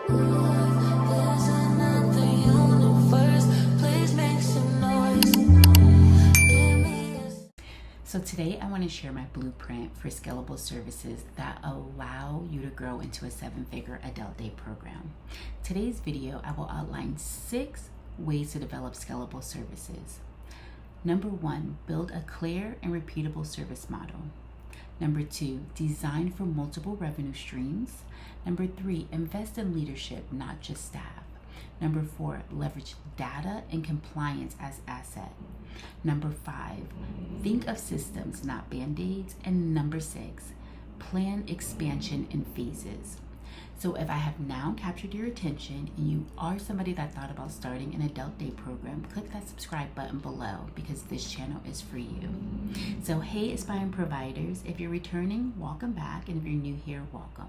There's another universe. Please make some noise. Give me a... So today I want to share my blueprint for scalable services that allow you to grow into a 7-figure adult day program. Today's video, I will outline 6 ways to develop scalable services. Number 1, build a clear and repeatable service model. Number 2, design for multiple revenue streams. Number 3, invest in leadership, not just staff. Number 4, leverage data and compliance as asset. Number 5, think of systems, not band-aids. And number 6, plan expansion in phases. So if I have now captured your attention and you are somebody that thought about starting an adult day program, click that subscribe button below because this channel is for you. So hey, aspiring providers, if you're returning, welcome back. And if you're new here, welcome.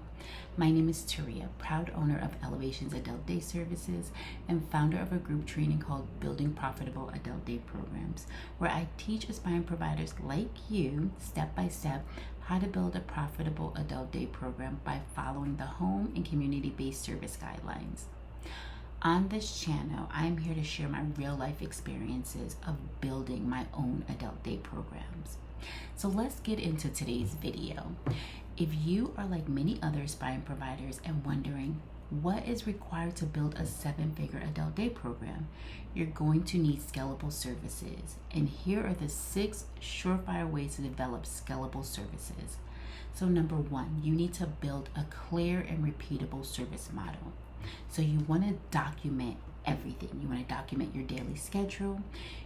My name is Terria, proud owner of Elevation's Adult Day Services and founder of a group training called Building Profitable Adult Day Programs, where I teach aspiring providers like you, step by step, how to build a profitable adult day program by following the home and community-based service guidelines. On this channel, I am here to share my real-life experiences of building my own adult day programs. So let's get into today's video. If you are like many other aspiring providers and wondering what is required to build a 7-figure adult day program, you're going to need scalable services. And here are the 6 surefire ways to develop scalable services. So number 1, you need to build a clear and repeatable service model. So you want to document everything. You want to document your daily schedule.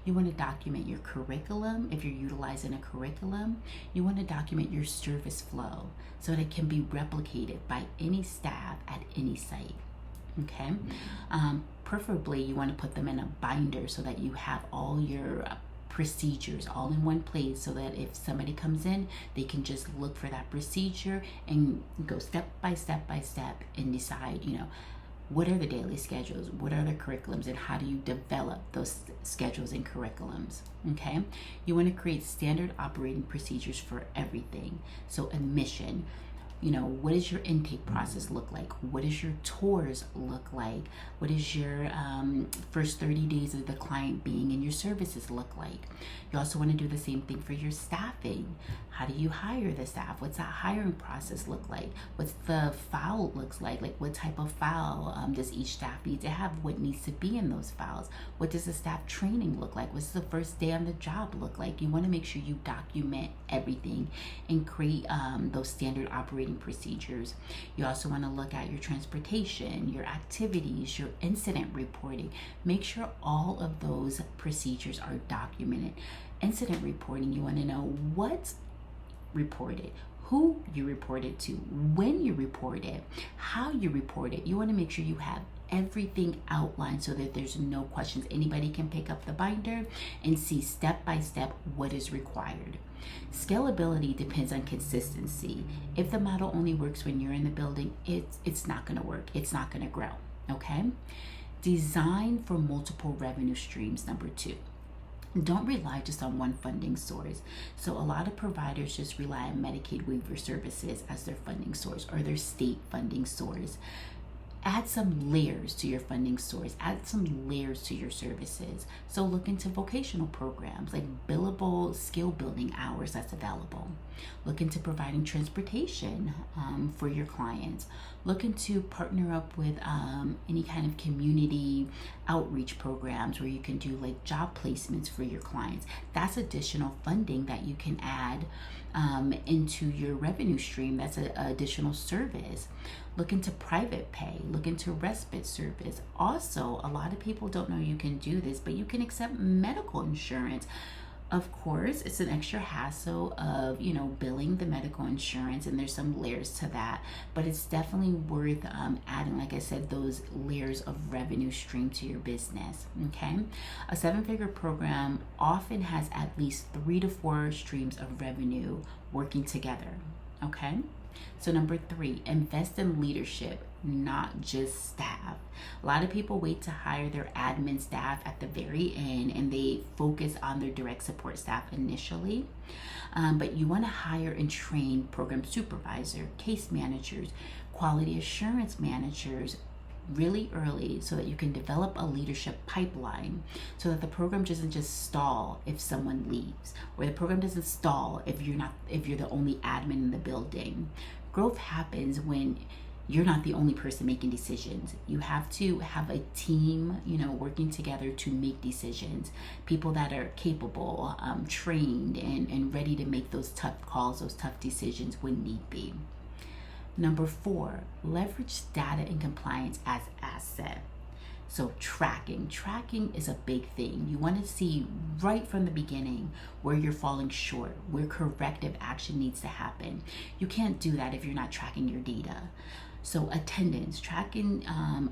You want to document your curriculum if you're utilizing a curriculum. You want to document your service flow so that it can be replicated by any staff at any site. Okay. Preferably you want to put them in a binder so that you have all your procedures all in one place, so that if somebody comes in, they can just look for that procedure and go step by step by step and decide, what are the daily schedules, what are the curriculums, and how do you develop those schedules and curriculums, okay? You want to create standard operating procedures for everything. So admission, what does your intake process look like? What does your tours look like? What does your first 30 days of the client being in your services look like? You also want to do the same thing for your staffing. How do you hire the staff? What's that hiring process look like? What's the file looks like? Like what type of file does each staff need to have? What needs to be in those files? What does the staff training look like? What's the first day on the job look like? You want to make sure you document everything and create those standard operating procedures. You also want to look at your transportation, your activities, your incident reporting. Make sure all of those procedures are documented. Incident reporting, you want to know what's reported, who you reported to, when you report it, how you report it. You want to make sure you have everything outlined so that there's no questions. Anybody can pick up the binder and see step by step what is required. Scalability depends on consistency. If the model only works when you're in the building, it's not going to work. It's not going to grow. Okay? Design for multiple revenue streams, number 2. Don't rely just on one funding source. So a lot of providers just rely on Medicaid waiver services as their funding source or their state funding source. Add some layers to your funding source. Add some layers to your services. So look into vocational programs like billable skill building hours that's available. Look into providing transportation for your clients. Look into partner up with any kind of community outreach programs where you can do like job placements for your clients. That's additional funding that you can add into your revenue stream. That's an additional service. Look into private pay, look into respite service. Also, a lot of people don't know you can do this, but you can accept medical insurance. Of course, it's an extra hassle of, billing the medical insurance, and there's some layers to that, but it's definitely worth adding, like I said, those layers of revenue stream to your business, okay? A 7-figure program often has at least 3 to 4 streams of revenue working together, okay? So number 3, invest in leadership, not just staff. A lot of people wait to hire their admin staff at the very end and they focus on their direct support staff initially. But you want to hire and train program supervisor, case managers, quality assurance managers, really early so that you can develop a leadership pipeline, so that the program doesn't just stall if someone leaves, or the program doesn't stall if you're the only admin in the building. Growth happens when you're not the only person making decisions. You have to have a team, working together to make decisions. People that are capable, trained, and ready to make those tough calls, those tough decisions when need be. Number 4, leverage data and compliance as asset. So tracking is a big thing. You want to see right from the beginning where you're falling short, where corrective action needs to happen. You can't do that if you're not tracking your data. So tracking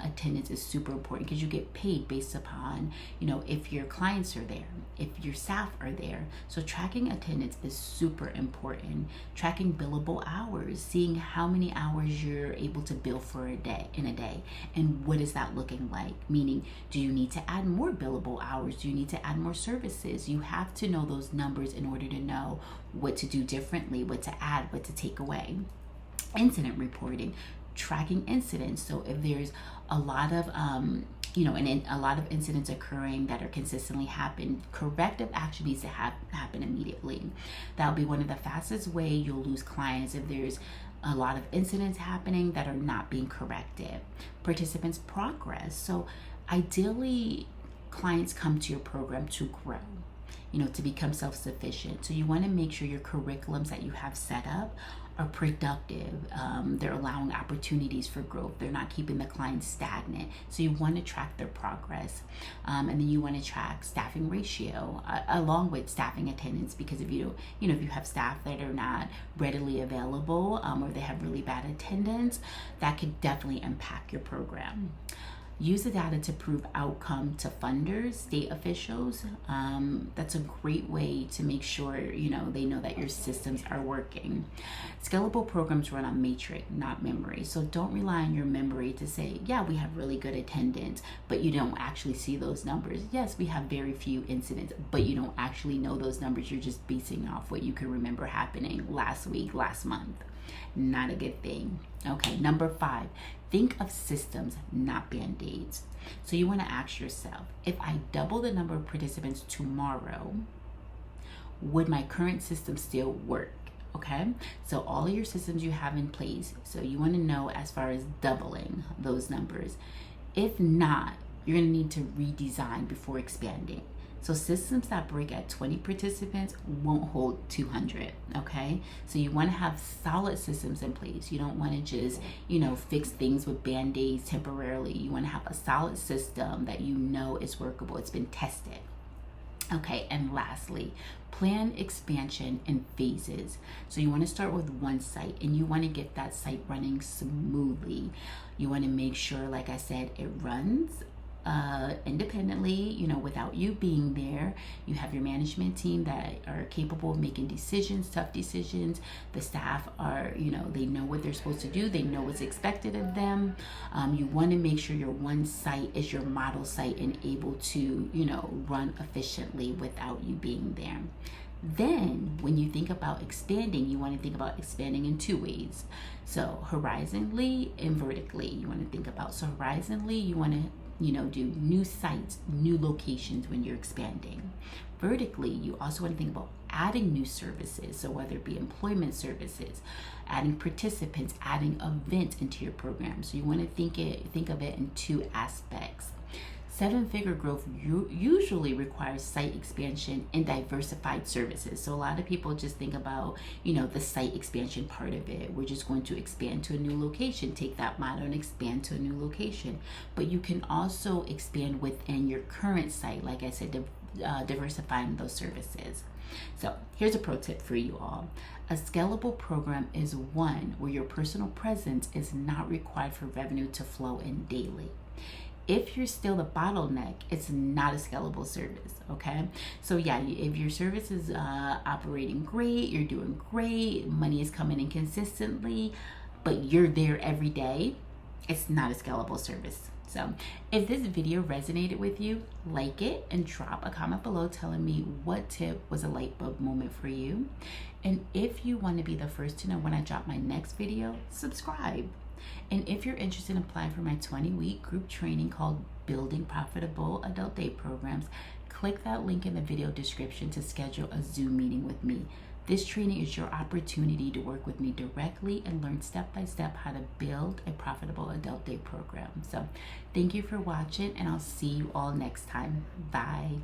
attendance is super important, because you get paid based upon, if your clients are there, if your staff are there. So tracking attendance is super important. Tracking billable hours, seeing how many hours you're able to bill for in a day, and what is that looking like? Meaning, do you need to add more billable hours? Do you need to add more services? You have to know those numbers in order to know what to do differently, what to add, what to take away. Incident reporting, tracking incidents. So if there's a lot of a lot of incidents occurring that are consistently happen, corrective action needs to happen immediately. That'll be one of the fastest way you'll lose clients, if there's a lot of incidents happening that are not being corrected. Participants' progress. So ideally, clients come to your program to grow, to become self-sufficient. So you want to make sure your curriculums that you have set up are productive. They're allowing opportunities for growth. They're not keeping the clients stagnant. So you want to track their progress. And then you want to track staffing ratio along with staffing attendance, because if you have staff that are not readily available, or they have really bad attendance, that could definitely impact your program. Use the data to prove outcome to funders, state officials. That's a great way to make sure, they know that your systems are working. Scalable programs run on metric, not memory. So don't rely on your memory to say, yeah, we have really good attendance, but you don't actually see those numbers. Yes, we have very few incidents, but you don't actually know those numbers. You're just basing off what you can remember happening last week, last month. Not a good thing. Okay, number 5, think of systems, not band-aids. So you want to ask yourself, if I double the number of participants tomorrow, would my current system still work? Okay, so all of your systems you have in place, so you want to know as far as doubling those numbers. If not, you're going to need to redesign before expanding. So systems that break at 20 participants won't hold 200, okay? So you want to have solid systems in place. You don't want to just, fix things with band-aids temporarily. You want to have a solid system that is workable. It's been tested. Okay, and lastly, plan expansion in phases. So you want to start with one site, and you want to get that site running smoothly. You want to make sure, like I said, it runs independently, without you being there. You have your management team that are capable of making decisions, tough decisions. The staff are, they know what they're supposed to do. They know what's expected of them. You want to make sure your one site is your model site and able to, run efficiently without you being there. Then when you think about expanding, you want to think about expanding in 2 ways. So horizontally and vertically, you want to think about. So horizontally, you want to do new sites, new locations when you're expanding. Vertically, you also want to think about adding new services. So whether it be employment services, adding participants, adding events into your program. So you want to think of it in 2 aspects. 7-figure growth usually requires site expansion and diversified services. So a lot of people just think about, the site expansion part of it. We're just going to expand to a new location, take that model and expand to a new location. But you can also expand within your current site, like I said, diversifying those services. So here's a pro tip for you all. A scalable program is one where your personal presence is not required for revenue to flow in daily. If you're still the bottleneck, it's not a scalable service, okay? So yeah, if your service is operating great, you're doing great, money is coming in consistently, but you're there every day, it's not a scalable service. So if this video resonated with you, like it and drop a comment below telling me what tip was a light bulb moment for you. And if you want to be the first to know when I drop my next video, subscribe. And if you're interested in applying for my 20-week group training called Building Profitable Adult Day Programs, click that link in the video description to schedule a Zoom meeting with me. This training is your opportunity to work with me directly and learn step by step how to build a profitable adult day program. So thank you for watching, and I'll see you all next time. Bye.